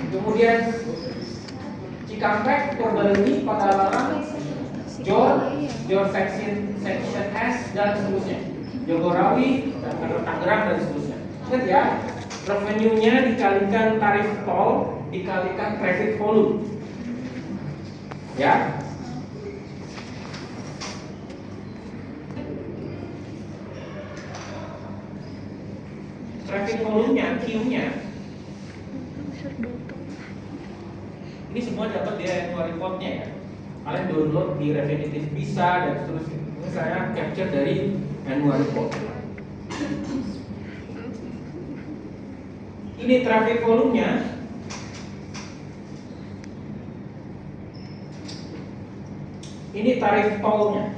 Kemudian Cikampek, Purbalingga, Padalarang, Johor section S dan seterusnya. Jagorawi, Tangerang dan seterusnya. Ingat ya, revenue-nya dikalikan tarif tol dikalikan traffic volume. Ya. Traffic volume-nya, Q-nya. Ini semua dapat di annual report-nya ya. Kalian download di Refinitiv bisa dan seterusnya. Ini saya capture dari annual report. Ini traffic volume-nya. Ini tarif tolnya.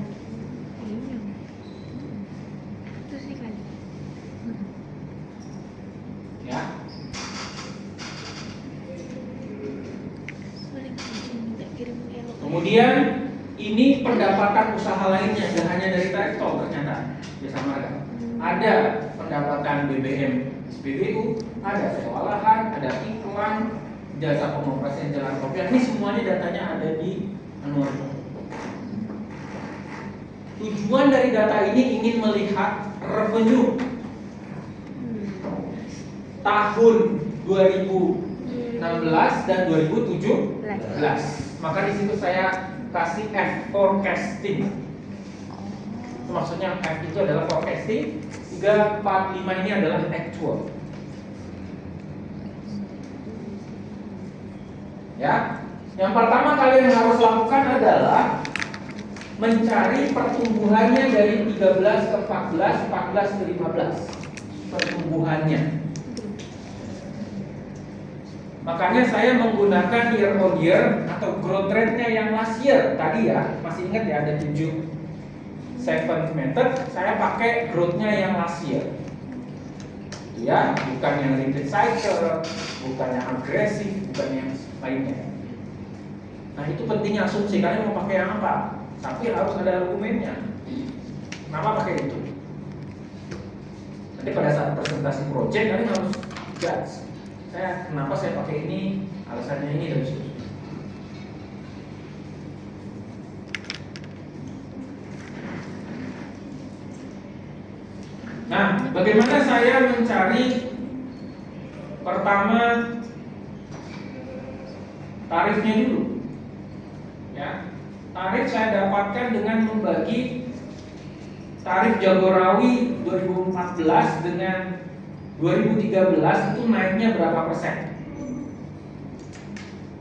Ya. Kemudian ini pendapatan usaha lainnya, tidak hanya dari tarif tol ternyata Jasa Marga. Ada pendapatan BBM SPBU, ada sewa lahan, ada iklan, jasa pengoperasian jalan kopiah. Ini semuanya datanya ada di annual report. Tujuan dari data ini ingin melihat revenue tahun 2016 dan 2017. Maka di situ saya kasih F forecasting. Itu maksudnya F itu adalah forecasting, 3, 4, 5 ini adalah actual. Ya. Yang pertama kalian harus lakukan adalah mencari pertumbuhannya dari 13 ke 14, 14 ke 15. Pertumbuhannya. Makanya saya menggunakan year on year atau growth rate-nya yang last year tadi ya. Masih ingat ya ada 7 method, saya pakai growth-nya yang last year. Ya, bukan yang repeat cycle, bukan yang agresif, bukan yang lainnya. Nah, itu penting asumsi kalian mau pakai yang apa? Tapi harus ada argumennya. Kenapa pakai itu? Nanti pada saat presentasi project kalian harus judge. Kenapa saya pakai ini, alasannya ini dan seterusnya. Nah, bagaimana saya mencari pertama tarifnya dulu? Ya, tarif saya dapatkan dengan membagi tarif Jagorawi 2014 dengan 2013 itu naiknya berapa persen?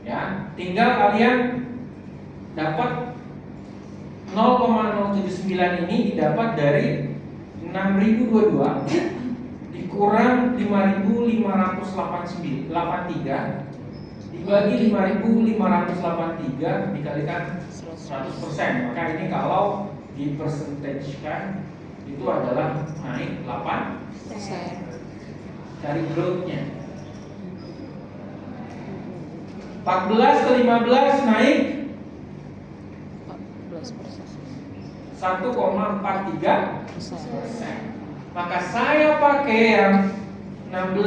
Ya, tinggal kalian dapat 0,079 ini didapat dari 6.022 dikurang 5.583 dibagi 5.583 dikalikan 100%. Maka ini kalau dipersentagekan itu adalah naik 8%. Dari growth-nya 14 ke 15 naik 1,43%. Maka saya pakai yang 16.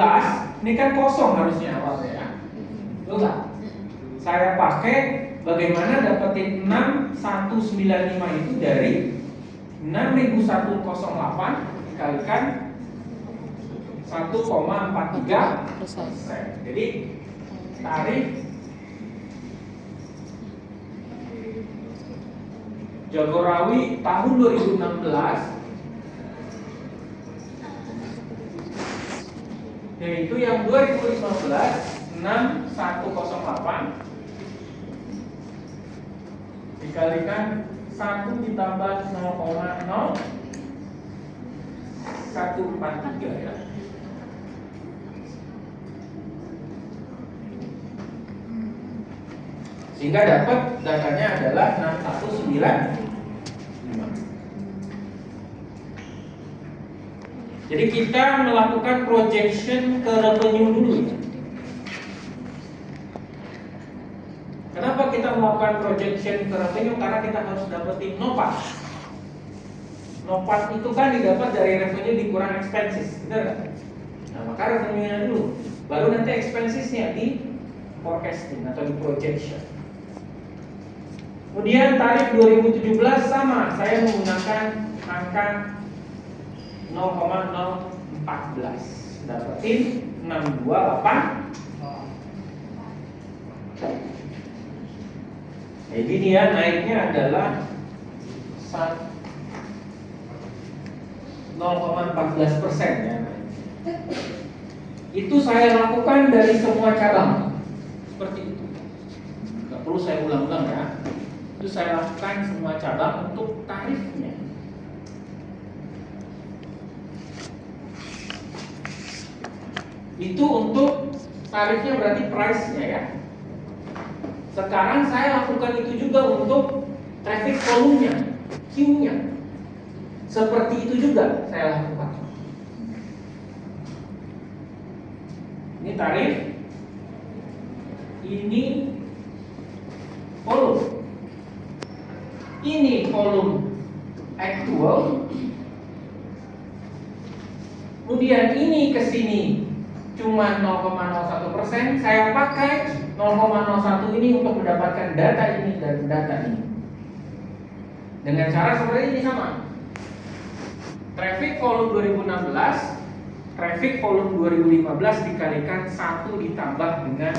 Ini kan kosong harusnya awalnya ya. Betul nggak? Saya pakai bagaimana dapetin 6195 itu dari 6108 dikalikan 1,43%. Jadi tarif Jagorawi tahun 2016 yaitu yang 2015 6108 dikalikan 1 ditambah 0,0143 ya. Sehingga dapat datanya adalah 6195. Jadi kita melakukan projection ke revenue dulu. Kenapa kita melakukan projection ke revenue? Karena kita harus dapetin NOPAT. NOPAT itu kan didapat dari revenue dikurang expenses, benar nggak? Nah, maka revenue-nya dulu, baru nanti expensesnya forecasting atau di projection. Kemudian tarif 2017 sama, saya menggunakan angka 0,014, dapetin 628. Jadi dia naiknya adalah 0,14% ya. Itu saya lakukan dari semua cabang. Seperti itu. Gak perlu saya ulang-ulang ya. Itu saya lakukan semua cabang untuk tarifnya. Itu untuk tarifnya, berarti price-nya ya. Sekarang saya lakukan itu juga untuk traffic volume-nya, Q-nya. Seperti itu juga saya lakukan. Ini tarif, ini volume. Ini volume actual. Kemudian ini ke sini cuma 0,01%, saya pakai 0,01 ini untuk mendapatkan data ini dan data ini. Dengan cara seperti ini sama. Traffic volume 2016, traffic volume 2015 dikalikan 1 ditambah dengan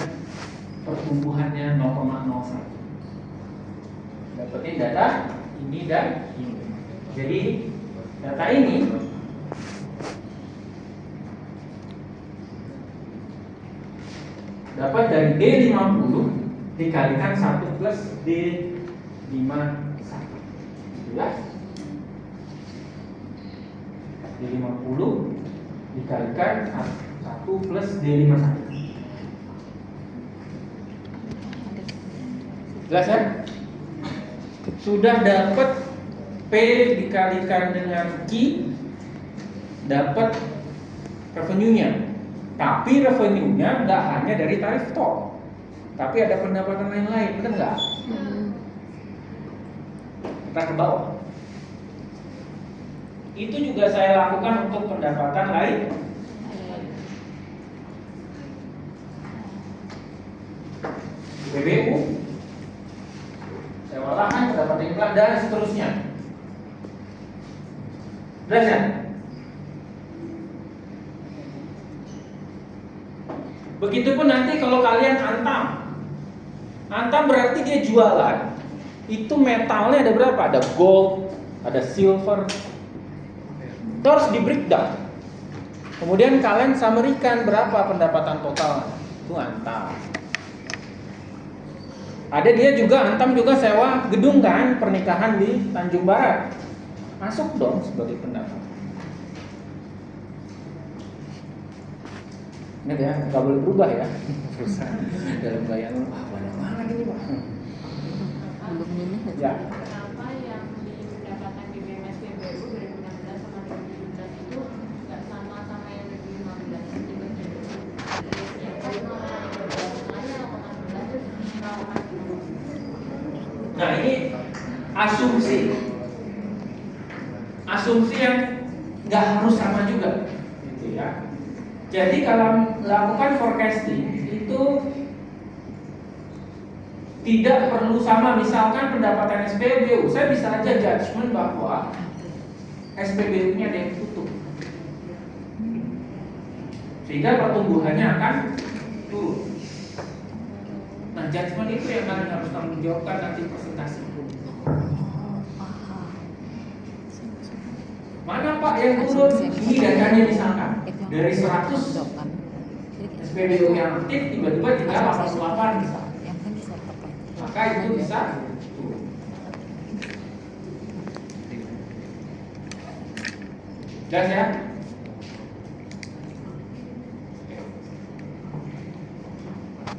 pertumbuhannya 0,01. Dapetin data ini dan ini. Jadi data ini dapat dari D50 dikalikan 1 plus D51. Jelas? D50 dikalikan 1 plus D51. Jelas ya? Sudah dapat P dikalikan dengan Q, dapat revenue-nya. Tapi revenue-nya nggak hanya dari tarif tol, tapi ada pendapatan lain-lain, benar nggak? Kita ke bawah. Itu juga saya lakukan untuk pendapatan lain. PBU, sewa lahan, pendapatan iklan dan seterusnya. Jelas ya? Begitupun nanti kalau kalian antam berarti dia jualan, itu metalnya ada berapa? Ada gold, ada silver, terus di breakdown. Kemudian kalian summary-kan berapa pendapatan total, itu antam. Ada dia juga antam juga sewa gedung kan, pernikahan di Tanjung Barat, masuk dong sebagai pendapatan. Ini ya, nggak boleh berubah ya. Susah dalam bayangan. Wah, banyak banget ini Pak. Belum ini. Ya. Kenapa yang didapatkan di BMS PBU 2016 sama 2017 itu nggak sama yang 2015? Nah ini asumsi yang nggak harus sama juga, gitu ya. Jadi kalau melakukan forecasting itu tidak perlu sama. Misalkan pendapatan SPBU, saya bisa aja judgement bahwa SPBU-nya ada yang tutup, sehingga pertumbuhannya akan turun. Nah, judgement itu yang kalian harus tanggung jawabkan nanti presentasi. Mana Pak yang turun? Ini datanya misalkan dari 100 SPBU yang aktif tiba-tiba tinggal 88 misalkan. Maka itu bisa turun. Jelas ya?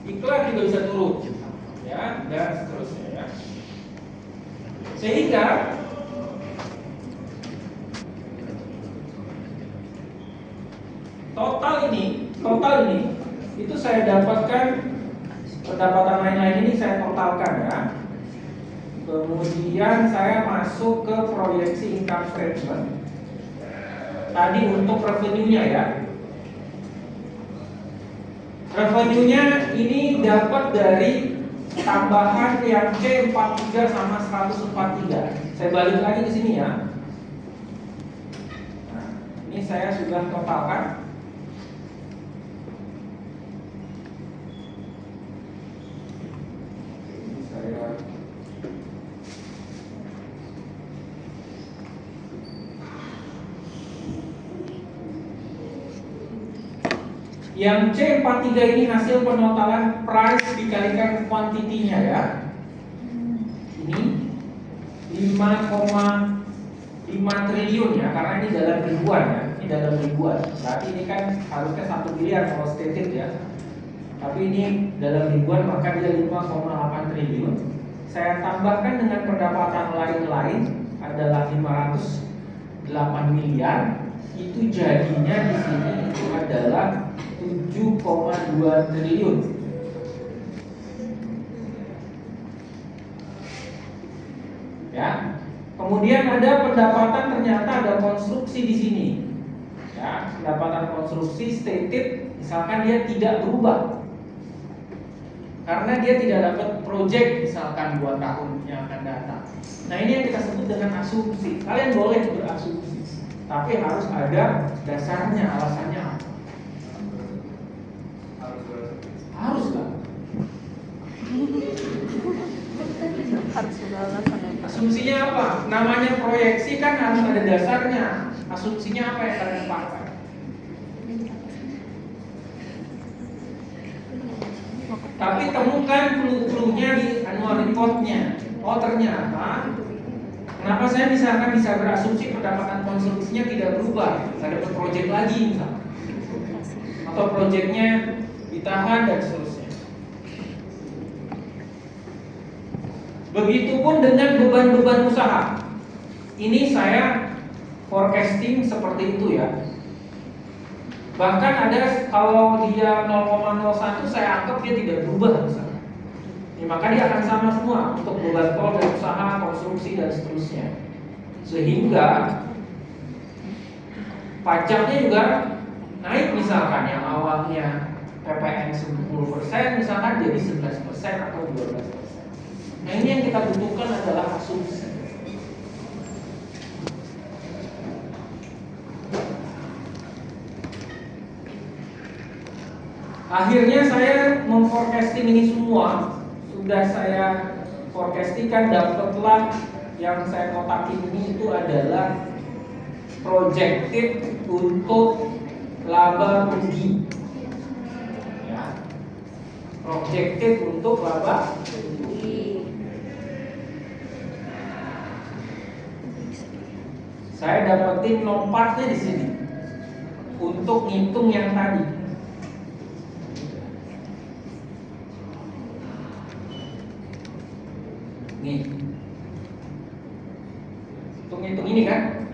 Iklan juga bisa turun, ya, dan seterusnya ya. Sehingga total ini itu saya dapatkan pendapatan lain-lain ini saya totalkan ya. Kemudian saya masuk ke proyeksi income statement. Tadi untuk revenue-nya ya. Revenue-nya ini dapat dari tambahan yang C43 sama 143. Saya balik lagi ke sini ya. Nah, ini saya sudah totalkan. Ini saya yang C43 ini hasil penotalan price dikalikan kuantitinya ya. Ini 5,5 triliun ya, karena ini dalam ribuan ya. Ini dalam ribuan. Berarti ini kan harusnya 1 miliar kalau stated ya. Tapi ini dalam ribuan, maka dia 5,8 triliun. Saya tambahkan dengan pendapatan lain-lain adalah 508 miliar. Itu jadinya di sini itu adalah 7,2 triliun. Ya. Kemudian ada pendapatan, ternyata ada konstruksi di sini. Ya, pendapatan konstruksi stated misalkan dia tidak berubah. Karena dia tidak dapat project misalkan 2 tahun yang akan datang. Nah, ini yang kita sebut dengan asumsi. Kalian boleh berasumsi, tapi harus ada dasarnya, alasannya apa? Harus lah. Harus ada alasan ya. Asumsinya apa? Namanya proyeksi kan harus ada dasarnya. Asumsinya apa yang kalian pakai? Tapi temukan clue-cluenya di annual report-nya. Oh, ternyata kenapa saya misalkan bisa berasumsi pendapatan konstruksinya tidak berubah, nggak dapat proyek lagi misalkan, atau proyeknya ditahan dan seterusnya. Begitupun dengan beban-beban usaha. Ini saya forecasting seperti itu ya. Bahkan ada kalau dia 0,01 saya anggap dia tidak berubah misalnya. Ya, maka dia akan sama semua untuk beban tol dan usaha, konstruksi dan seterusnya. Sehingga pajaknya juga naik misalkan yang awalnya PPN 10% misalkan jadi 11% atau 12%. Nah, ini yang kita butuhkan adalah asumsi. Akhirnya saya memforecasting ini semua. Sudah saya forecastingkan, dapatlah yang saya kotakin ini itu adalah projected untuk laba rugi. Ya. Projected untuk laba rugi. Saya dapetin lompatnya di sini untuk ngitung yang tadi. Nih, hitung ini kan?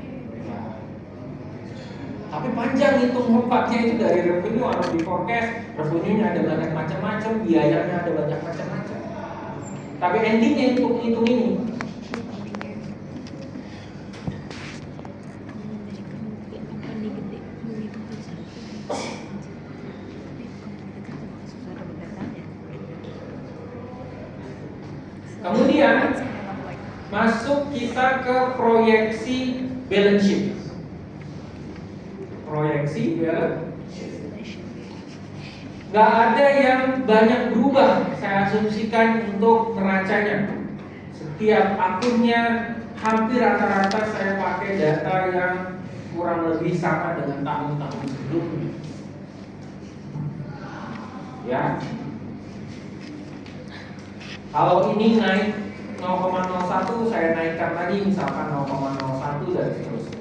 Tapi panjang hitung lompatnya itu dari revenue harus di forecast, revenue-nya ada banyak macam-macam, biayanya ada banyak macam-macam. Tapi endingnya hitung ini. Kemudian masuk kita ke proyeksi balance sheet. Proyeksi balance sheet. Gak ada yang banyak berubah, saya asumsikan untuk neracanya. Setiap akunnya hampir rata-rata saya pakai data yang kurang lebih sama dengan tahun-tahun sebelumnya. Ya. Kalau ini naik 0,01 saya naikkan lagi misalkan 0,01 dan seterusnya.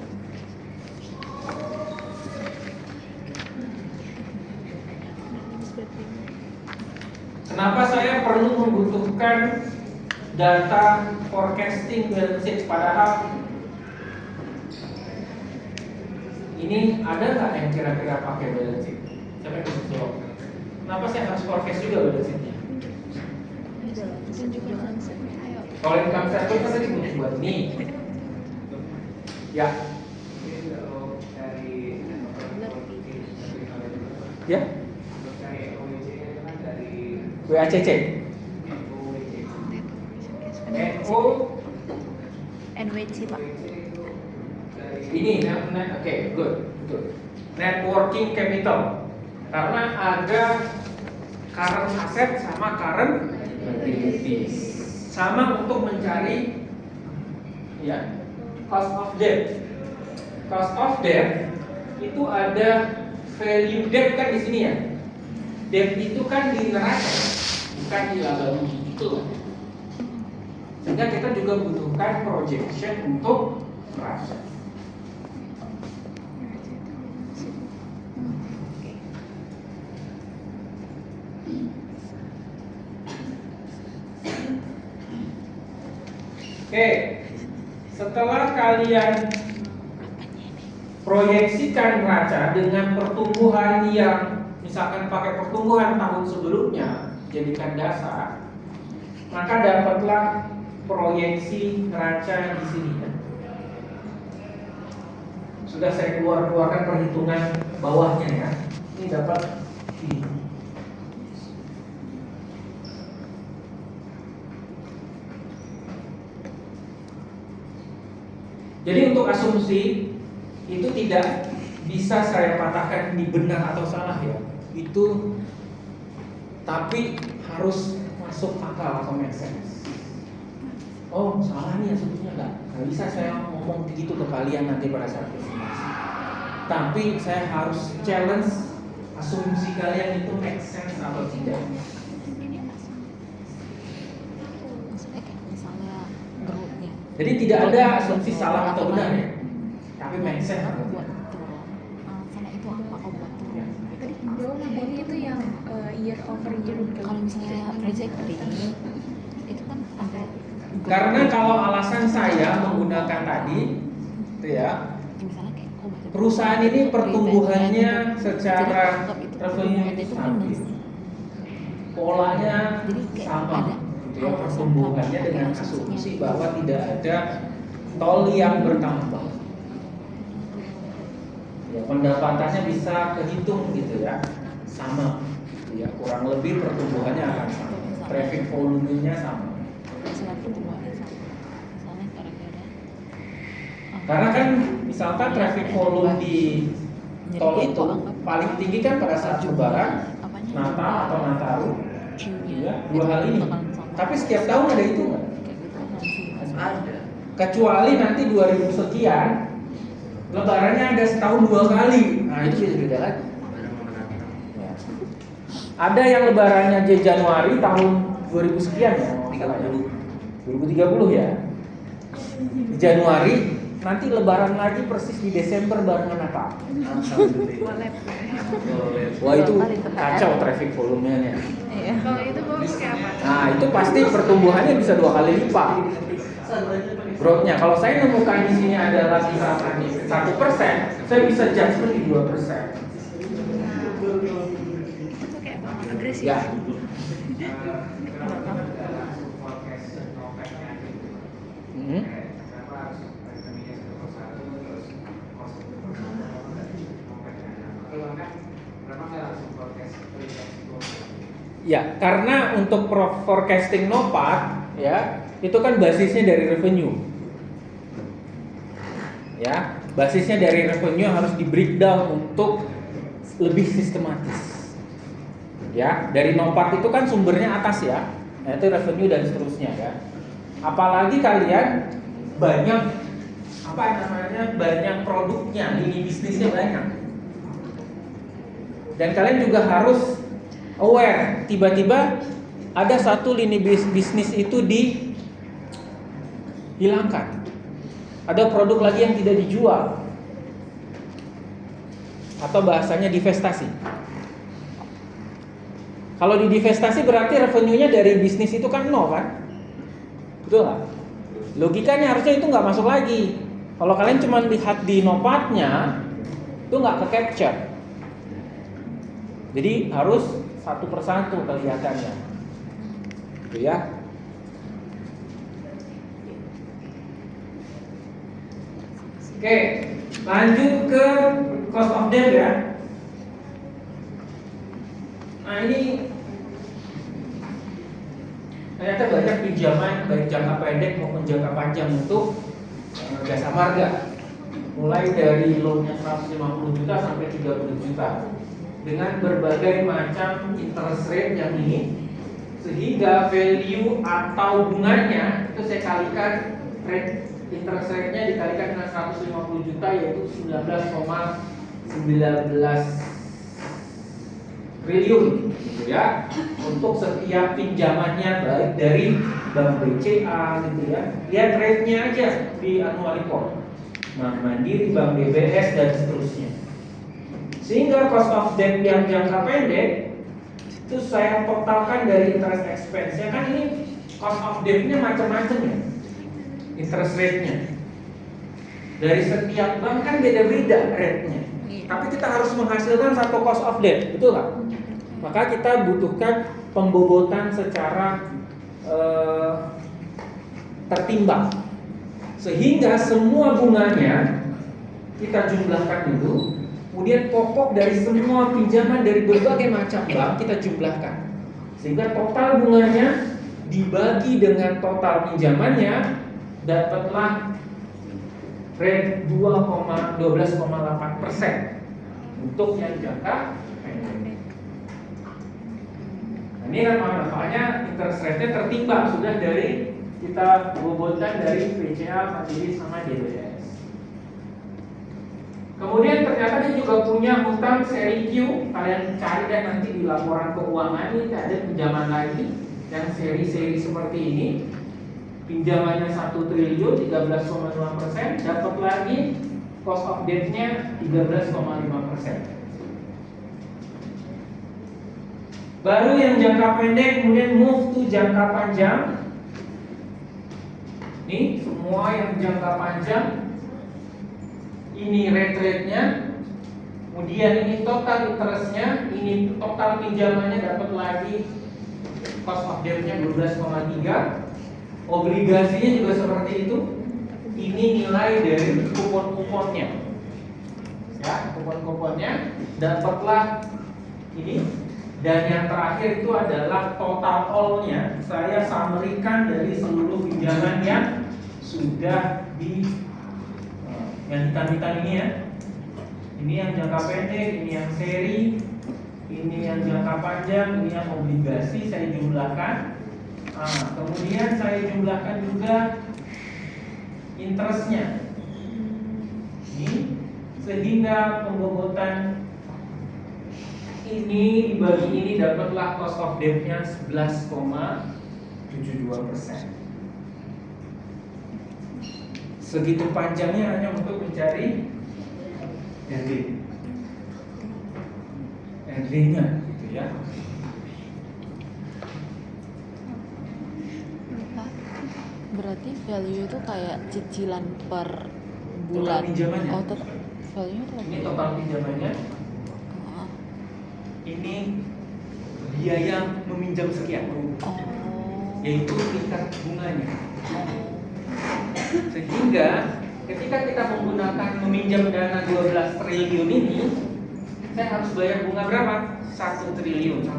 Kenapa saya perlu membutuhkan data forecasting balance sheet, padahal ini ada nggak yang kira-kira pakai balance sheet? Siapa yang bisa jawab? Kenapa saya harus forecast juga balance sheet-nya? Kalau income statement kan tadi buat ini. Ya. Ya. WACC. NO NWC Pak. ini oke, good. Networking capital. Karena ada current asset sama current liabilities. Sama untuk mencari ya cost of debt. Cost of debt itu ada value debt kan di sini ya. Debt itu kan di neraca, bukan di laba rugi itu. Sehingga kita juga butuhkan projection untuk neraca. Oke, setelah kalian proyeksikan neraca dengan pertumbuhan yang misalkan pakai pertumbuhan tahun sebelumnya jadikan dasar, maka dapatlah proyeksi neraca di sini. Sudah saya keluarkan perhitungan bawahnya ya. Ini dapat ini. Jadi untuk asumsi itu tidak bisa saya patahkan ini benar atau salah ya. Itu tapi harus masuk akal atau make sense. Oh salah nih asumsinya nggak bisa saya ngomong begitu ke kalian nanti pada saat presentasi. Tapi saya harus challenge asumsi kalian itu make sense atau tidak. Jadi tidak ada asumsi salah atau benar ya, tapi make sense atau tidak. Sana itu apa obat? Tadi jawaban itu yang year over year. Kalau misalnya trajectory itu kan ada. Karena kalau alasan saya menggunakan tadi, itu ya, Misalnya kayak perusahaan ini pertumbuhannya secara revenue itu stabil, polanya sama, gitu ya, pertumbuhannya dengan asumsi bahwa tidak ada tol yang bertambah. Ya, pendapatannya bisa kehitung gitu ya, sama, gitu ya, kurang lebih pertumbuhannya akan sama, traffic volumenya sama. Karena kan misalkan traffic volume di tol itu paling tinggi kan pada saat Lebaran, Natal atau Nataru, ya, 2 hal ini. Tapi setiap tahun ada itu nggak? Ada. Kecuali nanti 2000 sekian, Lebarannya ada setahun 2 kali. Nah itu beda-beda lagi. Ya. Ada yang Lebarannya di Januari tahun 2000 sekian ya, 2030 ya. Di Januari. Nanti Lebaran lagi persis di Desember barengan Natal. Wah itu kacau traffic volumenya. Iya. Kalau itu bagus kayak apa? Nah itu pasti pertumbuhannya bisa 2 kali lipat. Growth-nya. Kalau saya nemukan di sini adalah misalkan 1%, saya bisa judgement di 2%. Itu kayak agresif. Ya. Ya, karena untuk forecasting NOPAT ya, itu kan basisnya dari revenue. Ya, basisnya dari revenue harus di breakdown untuk lebih sistematis. Ya, dari NOPAT itu kan sumbernya atas ya, yaitu revenue dan seterusnya ya. Apalagi kalian banyak banyak produknya, lini bisnisnya banyak. Dan kalian juga harus aware, tiba-tiba ada satu lini bisnis itu dihilangkan. Ada produk lagi yang tidak dijual. Atau bahasanya divestasi. Kalau di divestasi berarti revenue-nya dari bisnis itu kan nol kan? Betul nggak? Logikanya harusnya itu nggak masuk lagi. Kalau kalian cuma lihat di NOPAT-nya, itu nggak ke-capture. Jadi harus satu persatu kelihatannya, gitu ya. Oke, lanjut ke cost of debt ya. Nah ini ternyata banyak pinjaman baik jangka pendek maupun jangka panjang untuk jasa marga, mulai dari loannya 150 juta sampai 30 juta dengan berbagai macam interest rate yang ini, sehingga value atau bunganya itu saya kalikan rate interest rate-nya dikalikan dengan 150 juta yaitu 19,19 triliun gitu ya, untuk setiap pinjamannya baik dari bank BCA gitu ya. Lihat rate-nya aja di annual report, Bank Mandiri, Bank DBS dan seterusnya. Sehingga cost of debt yang jangka pendek itu saya totalkan dari interest expense. Ya kan ini cost of debt-nya macam-macam ya, interest rate-nya. Dari setiap bank kan beda-beda rate-nya. Tapi kita harus menghasilkan satu cost of debt, betul nggak? Maka kita butuhkan pembobotan secara tertimbang, sehingga semua bunganya kita jumlahkan dulu. Kemudian pokok dari semua pinjaman dari berbagai macam bank kita jumlahkan, sehingga total bunganya dibagi dengan total pinjamannya, dapatlah rate 12,8% untuk yang jangka pendek. Nah, ini kan makanya interest rate-nya tertimbang sudah dari kita bobotkan dari BCA, Mandiri sama DBS. Kemudian ternyata dia juga punya hutang seri Q. Kalian cari deh nanti di laporan keuangan, ini ada pinjaman lagi yang seri-seri seperti ini. Pinjamannya 1 triliun 13,5%, dapat lagi cost of debt-nya 13,5%. Baru yang jangka pendek kemudian move to jangka panjang. Ini semua yang jangka panjang. Ini rate-nya, kemudian ini total interest-nya, ini total pinjamannya, dapat lagi cost of debt-nya 12,3. Obligasinya juga seperti itu. Ini nilai dari kupon-kuponnya. Ya, kupon-kuponnya dapatlah ini. Dan yang terakhir itu adalah total all-nya. Saya summary-kan dari seluruh pinjaman yang sudah di yang hitam-hitam ini ya. Ini yang jangka pendek, ini yang seri, ini yang jangka panjang, ini yang obligasi saya jumlahkan. Kemudian saya jumlahkan juga interestnya. Ini sehingga pembobotan ini dibagi ini dapatlah cost of debt-nya 11,72%. Segitu panjangnya hanya untuk mencari RD-nya gitu ya. Berarti value itu kayak cicilan per Total bulan. pinjamannya. Oh, value itu Ini total pinjamannya. Ini biaya meminjam sekian, yaitu tingkat bunganya. Sehingga ketika kita menggunakan meminjam dana 12 triliun ini, saya harus bayar bunga berapa? 1 triliun, 1,4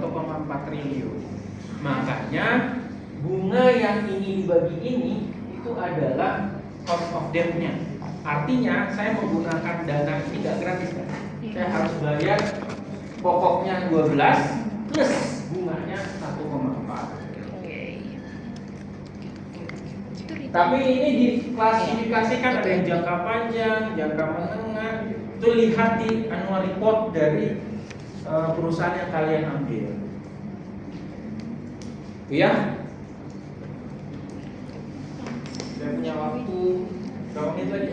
triliun. Makanya bunga yang ini dibagi ini itu adalah cost of debt-nya. Artinya saya menggunakan dana ini nggak gratis kan? Saya harus bayar pokoknya 12 plus bunganya 1,4. Tapi ini diklasifikasikan ada yang jangka panjang, jangka menengah. Itu lihat di annual report dari perusahaan yang kalian ambil. Ya. Saya punya waktu berapa menit lagi?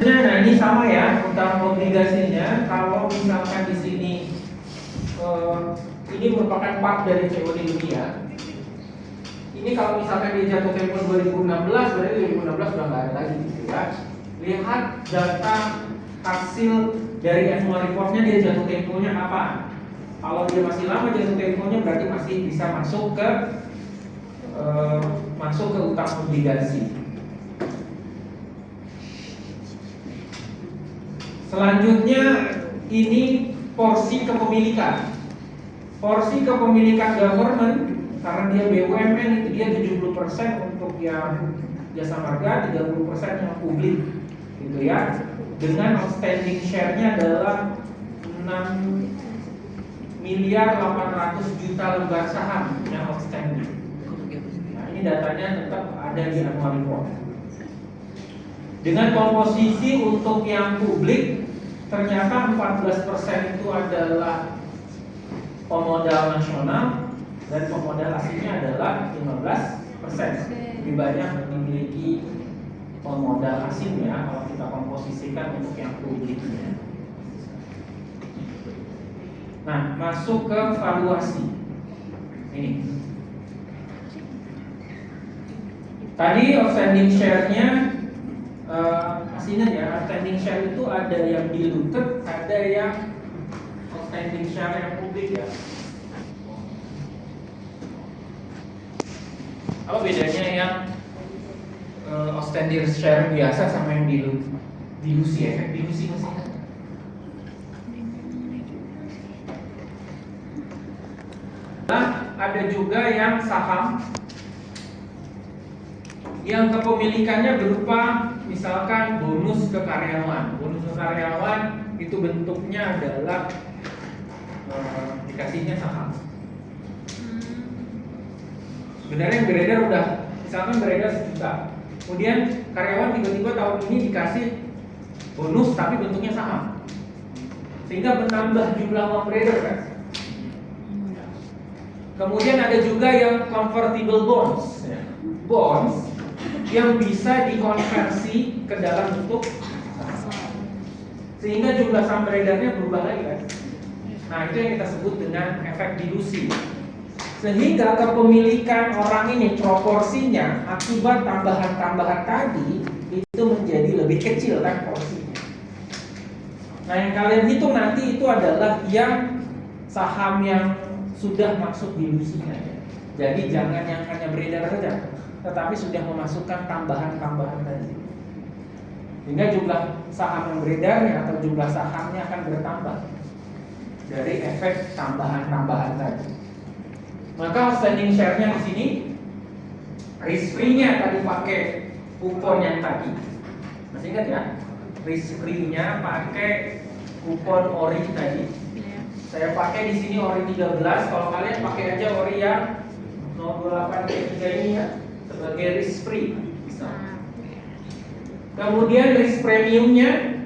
Nah ini sama ya, utang obligasinya. Kalau misalkan di sini ini merupakan part dari COD dunia. Ini kalau misalkan dia jatuh tempo 2016, berarti 2016 sudah nggak ada lagi gitu ya. Lihat data hasil dari annual reportnya, dia jatuh temponya apa? Kalau dia masih lama jatuh temponya berarti masih bisa masuk ke masuk ke utang obligasi. Selanjutnya ini porsi kepemilikan. Porsi kepemilikan government, karena dia BUMN itu dia 70% untuk yang jasa marga, 30% yang publik, gitu ya. Dengan outstanding share-nya adalah 6.800.000.000 lembar saham yang outstanding. Nah, ini datanya tetap ada di annual report. Dengan komposisi untuk yang publik, ternyata 14% itu adalah pemodal nasional dan pemodal asingnya adalah 15%. Lebih banyak dimiliki pemodal asing ya kalau kita komposisikan untuk yang publiknya. Nah, masuk ke valuasi. Ini. Tadi outstanding share-nya masih ingat ya, outstanding share itu ada yang diluted, ada yang outstanding share yang publik ya. Apa bedanya yang outstanding share biasa sama yang dilusi, efek dilusi masih ingat? Nah, ada juga yang saham yang kepemilikannya berupa misalkan bonus ke karyawan. Bonus ke karyawan itu bentuknya adalah dikasihnya saham. Sebenarnya yang beredar udah, misalkan beredar 1 juta, kemudian karyawan tiba-tiba tahun ini dikasih bonus tapi bentuknya saham, sehingga menambah jumlah uang beredar kan. Kemudian ada juga yang convertible bonds, bonds yang bisa dikonversi ke dalam bentuk saham, sehingga jumlah saham beredarnya berubah lagi kan. Nah, itu yang kita sebut dengan efek dilusi. Sehingga kepemilikan orang ini proporsinya akibat tambahan-tambahan tadi itu menjadi lebih kecil kan porsinya. Nah, yang kalian hitung nanti itu adalah yang saham yang sudah masuk dilusinya ya. Jadi jangan yang hanya beredar saja, tetapi sudah memasukkan tambahan-tambahan tadi. Sehingga jumlah saham yang beredarnya atau jumlah sahamnya akan bertambah dari efek tambahan-tambahan tadi. Maka outstanding share-nya di sini, risk free-nya tadi pakai kupon yang tadi. Masih ingat ya? Risk free-nya pakai kupon ori tadi. Saya pakai di sini ori 13. Kalau kalian pakai aja ori yang 028 ini ya, sebagai risk free bisa. Kemudian risk premiumnya,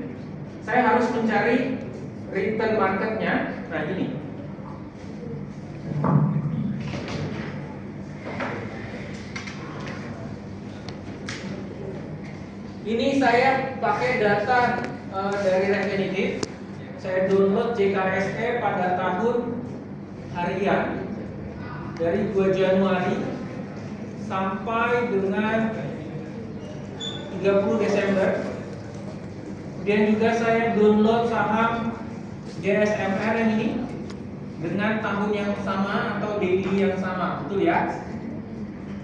saya harus mencari return marketnya. Nah ini. Ini saya pakai data dari Refinitiv. Saya download JKSE pada tahun harian dari 2 Januari sampai dengan 30 Desember. Kemudian juga saya download saham JSMR yang ini dengan tahun yang sama atau daily yang sama, betul ya?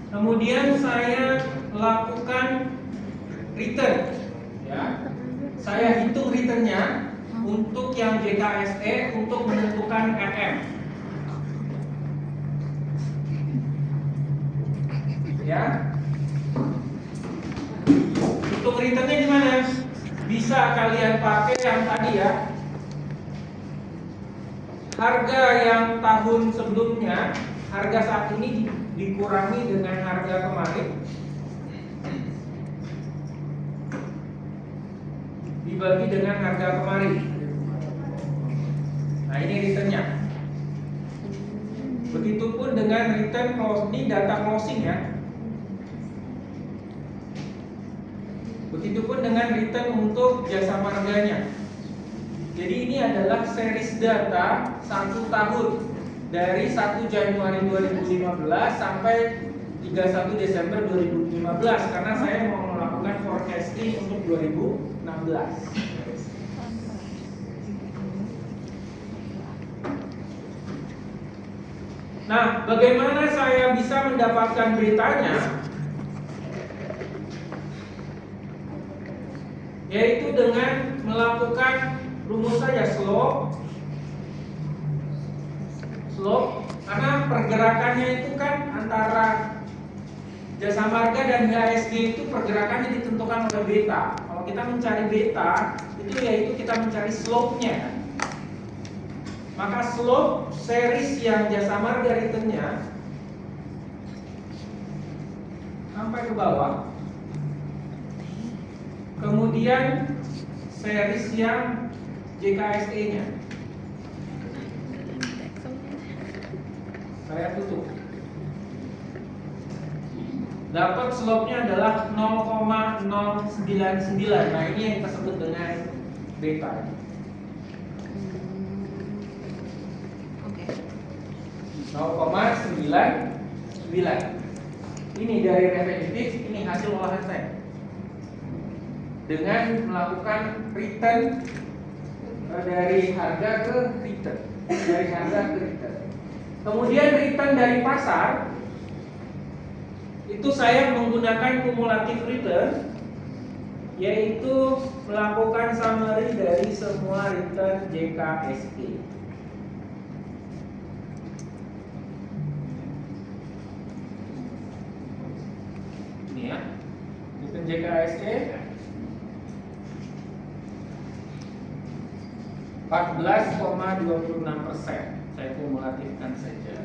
Kemudian saya lakukan return, ya. Saya hitung returnnya untuk yang JKSE untuk menentukan RM. Ya. Untuk returnnya gimana? Bisa kalian pakai yang tadi ya. Harga yang tahun sebelumnya, harga saat ini dikurangi dengan harga kemarin, dibagi dengan harga kemarin. Nah, ini returnnya. Begitupun dengan return close, ini data closing ya. Begitupun dengan return untuk jasa marganya. Jadi ini adalah series data 1 tahun dari 1 Januari 2015 sampai 31 Desember 2015 karena saya mau melakukan forecasting untuk 2016. Nah, bagaimana saya bisa bisa mendapatkan betanya yaitu dengan melakukan rumus saja slope, karena pergerakannya itu kan antara jasa marga dan IHSG itu pergerakannya ditentukan oleh beta. Kalau kita mencari beta itu yaitu kita mencari slope-nya. Maka slope series yang jasa marga returnnya sampai ke bawah, kemudian series yang JKSE-nya saya tutup, dapat slope-nya adalah 0,099. Nah ini yang kita sebut dengan beta. Oke. 0,99. Ini dari repetitif, ini hasil olahan saya dengan melakukan return dari harga ke return, dari harga ke return. Kemudian return dari pasar itu saya menggunakan kumulatif return, yaitu melakukan summary dari semua return JKSE. Ini ya, return JKSE 14,26%. Saya kumulatifkan saja.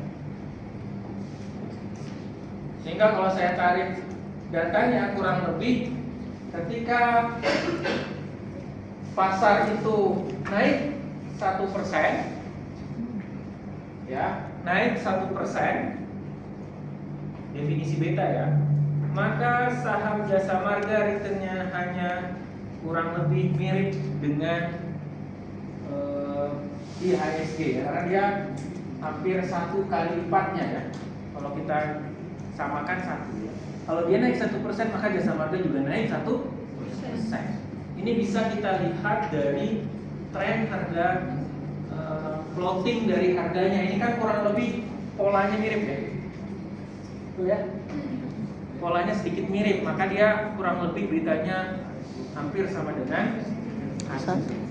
Sehingga kalau saya tarik datanya kurang lebih ketika pasar itu naik 1%, ya, naik 1%, definisi beta ya, maka saham jasa marga returnnya hanya kurang lebih mirip dengan IHSG ya, karena dia hampir 1 kali lipatnya ya. Kalau kita samakan 1 ya. Kalau dia naik 1%, maka jasa marga juga naik 1%. Ini bisa kita lihat dari tren harga floating dari harganya. Ini kan kurang lebih polanya mirip ya. Tuh ya. Polanya sedikit mirip, maka dia kurang lebih beritanya hampir sama dengan hasil.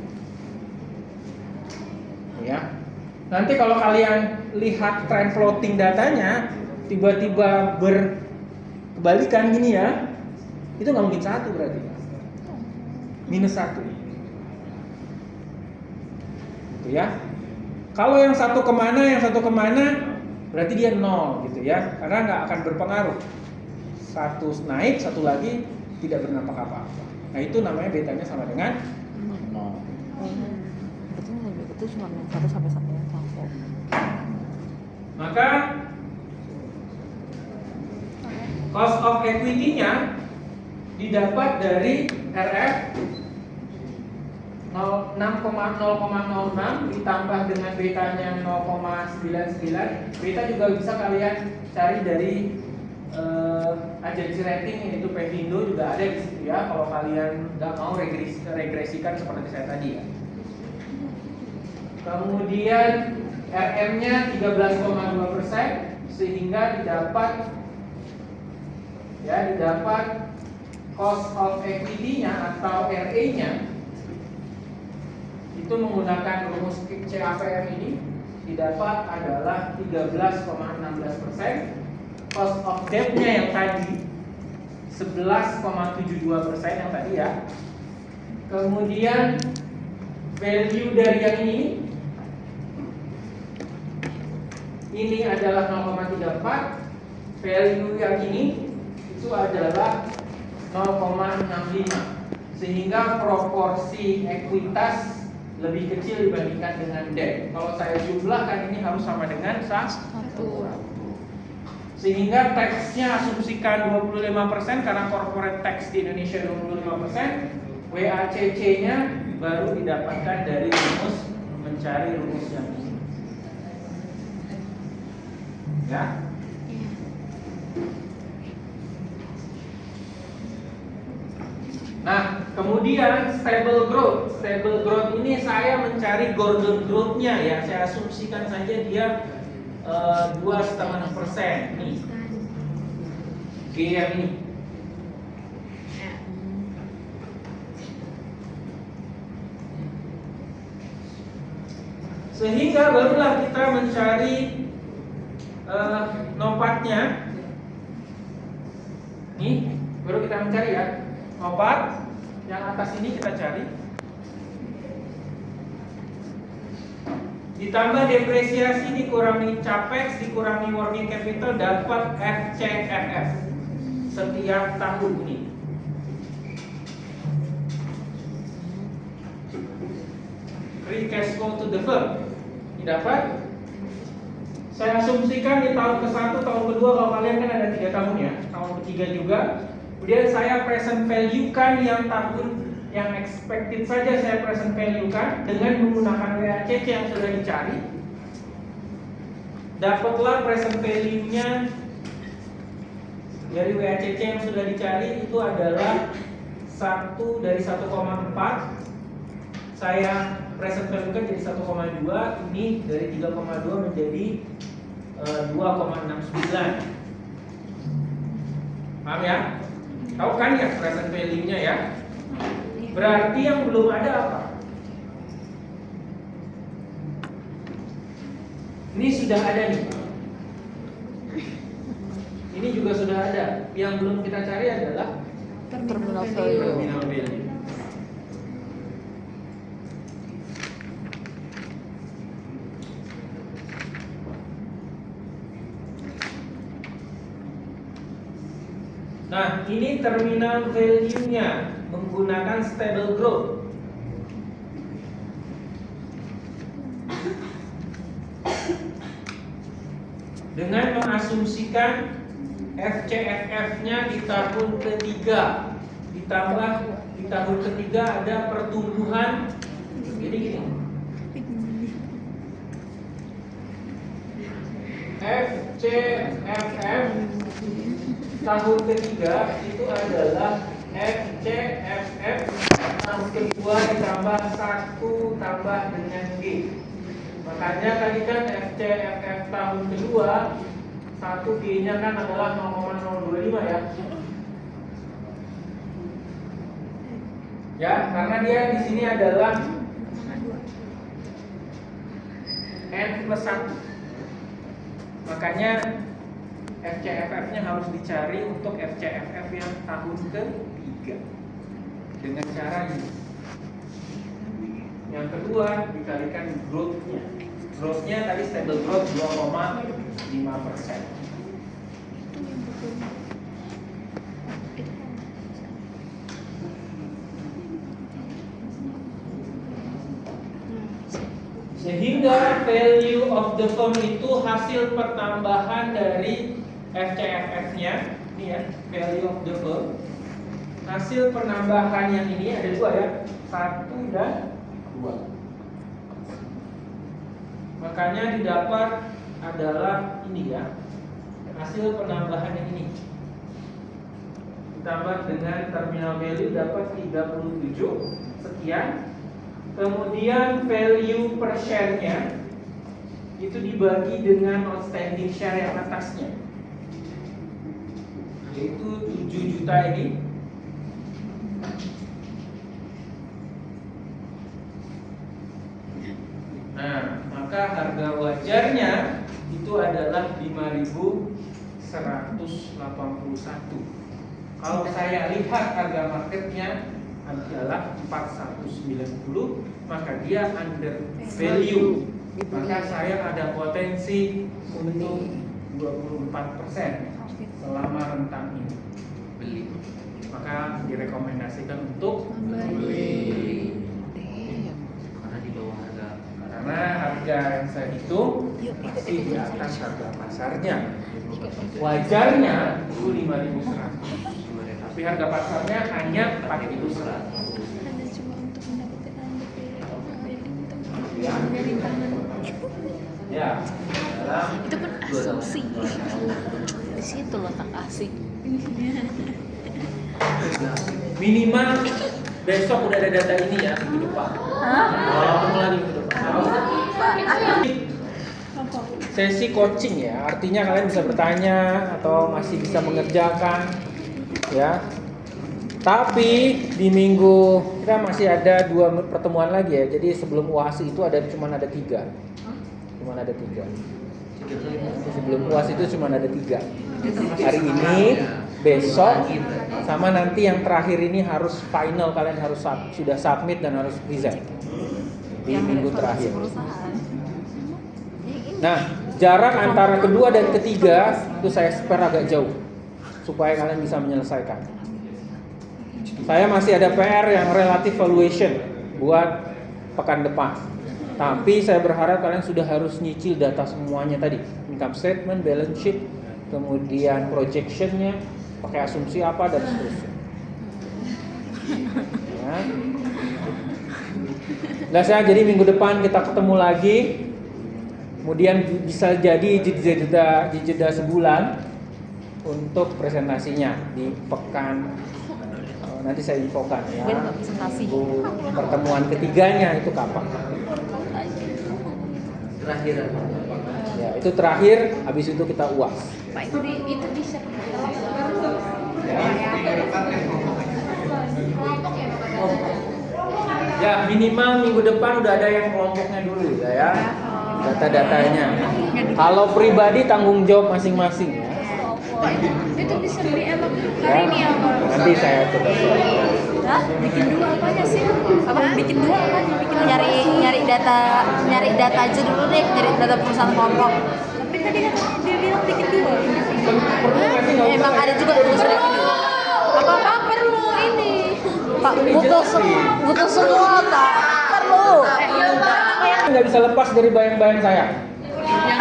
Ya. Nanti kalau kalian lihat tren floating datanya tiba-tiba berkebalikan gini ya, itu nggak mungkin 1 berarti, -1 gitu ya. Kalau yang satu kemana berarti dia 0 gitu ya, karena nggak akan berpengaruh. 1 naik, 1 lagi tidak berdampak apa-apa. Nah itu namanya betanya sama dengan 0. Berarti lebih itu cuma 1 sampai 1 yang sampai. Maka cost of equity-nya didapat dari RF 6,006 ditambah dengan betanya 0,99. Beta juga bisa kalian cari dari agensi rating, yaitu Pevindo juga ada di situ ya. Kalau kalian nggak mau regresikan seperti saya tadi ya. Kemudian RM-nya 13,2%, sehingga didapat cost of equity-nya atau RA-nya itu menggunakan rumus CAPM ini didapat adalah 13,16%. Cost of debt-nya yang tadi 11,72% yang tadi ya. Kemudian value dari yang ini adalah 0,34. Value yang ini itu adalah 0,65. Sehingga proporsi ekuitas lebih kecil dibandingkan dengan debt. Kalau saya jumlahkan ini harus sama dengan 1. Sehingga taxnya asumsikan 25% karena corporate tax di Indonesia 25%. WACC-nya baru didapatkan dari rumus mencari rumus yang ini. Ya. Nah, kemudian stable growth. Stable growth ini saya mencari Gordon growth-nya ya. Saya asumsikan saja dia 2,5%. Nih, yang ini. Sehingga barulah kita mencari nopatnya. Nih, baru kita mencari ya. Nopat yang atas ini kita cari. Ditambah depresiasi dikurangi capex dikurangi working capital dapat FCFF setiap tahun ini. Free cash flow to the firm didapat. Saya asumsikan di tahun ke-1, tahun kedua, kalau kalian kan ada 3 tahun ya, tahun ketiga juga. Kemudian saya present value kan yang tahun yang expected saja saya present value kan dengan menggunakan WACC yang sudah dicari. Dapatlah present value-nya dari WACC yang sudah dicari itu adalah 1 dari 1,4. Saya present value kan jadi 1,2, ini dari 3,2 menjadi 2,69. Paham ya? Tahu kan ya present value-nya ya? Berarti yang belum ada apa? Ini sudah ada nih. Ini juga sudah ada. Yang belum kita cari adalah Terminal value. terminal value. Nah, ini terminal value-nya menggunakan stable growth. Dengan mengasumsikan FCFF-nya di tahun ketiga ditambah di tahun ketiga ada pertumbuhan. Jadi gini. FCFF tahun ketiga itu adalah FCFF tahun kedua ditambah 1 tambah dengan G. Makanya tadi kan FCFF tahun kedua 1 G-nya kan adalah 0,025 ya. Ya, karena dia di sini adalah N plus 1. Makanya FCFF-nya harus dicari untuk FCFF yang tahun ketiga dengan cara ini. Yang kedua dikalikan growth-nya. Growth-nya tadi stable growth 2,5%. Sehingga value of the firm itu hasil pertambahan dari FCFF-nya, ini ya, value of the firm. Hasil penambahan yang ini ada 2 ya, 1 dan 2. Makanya didapat adalah ini ya, hasil penambahan yang ini. Ditambah dengan terminal value dapat 37 sekian. Kemudian value per share-nya itu dibagi dengan outstanding share yang atasnya, yaitu 7 juta ini. Nah, maka harga wajarnya itu adalah 5.181. Kalau saya lihat harga marketnya adalah 4190, maka dia under value. Maka saya ada potensi untuk 24% selama rentang ini beli. Maka direkomendasikan untuk beli. Karena di bawah harga. Karena harga yang saya hitung masih di atas harga pasarnya. Wajarnya itu 5.100. Tapi harga pasarnya hanya 4.100. Ada cuma untuk mendapatkan Ya. dari tangan. Ya, dalam Itu kan asumsi. Di situ letak asik. minimal besok udah ada data ini ya minggu depan. Kalau ketemu lagi minggu depan. Apa? sesi coaching ya. Artinya kalian bisa bertanya atau masih bisa mengerjakan ya. Tapi di minggu kita masih ada 2 pertemuan lagi ya. Jadi sebelum UAS itu cuma ada 3. Cuma ada 3. Sebelum UAS itu cuma ada 3. Hari ini, besok, sama nanti yang terakhir ini harus final, kalian harus sudah submit dan harus present di minggu terakhir. Nah, jarak antara kedua dan ketiga itu saya spare agak jauh supaya kalian bisa menyelesaikan. Saya masih ada PR yang relative valuation buat pekan depan. Tapi saya berharap kalian sudah harus nyicil data semuanya tadi, income statement, balance sheet, kemudian projectionnya, pakai asumsi apa dan seterusnya. Ya. Nah, jadi minggu depan kita ketemu lagi. Kemudian bisa jadi jeda sebulan untuk presentasinya di pekan nanti saya infokan ya. Pertemuan ketiganya itu kapan? Terakhir. Ya, itu terakhir, habis itu kita UAS. Pak itu bisa Ya, minimal minggu depan udah ada yang kelompoknya dulu ya. Data-datanya. Kalau pribadi tanggung jawab masing-masing ya. itu bisa beli emang Ya, hari ini ya Pak? nanti saya coba. Bikin 2 apanya sih? Apa bikin 2 apa? Nyari data aja dulu deh, nyari data perusahaan kelompok. Tapi tadi kan dia bilang bikin 2. Perlu nggak sih? Nggak usah. Emang ada juga tugas dari Apa perlu ini? Pak, butuh semua Kak. Perlu. Nggak bisa lepas dari bayang-bayang saya. Yang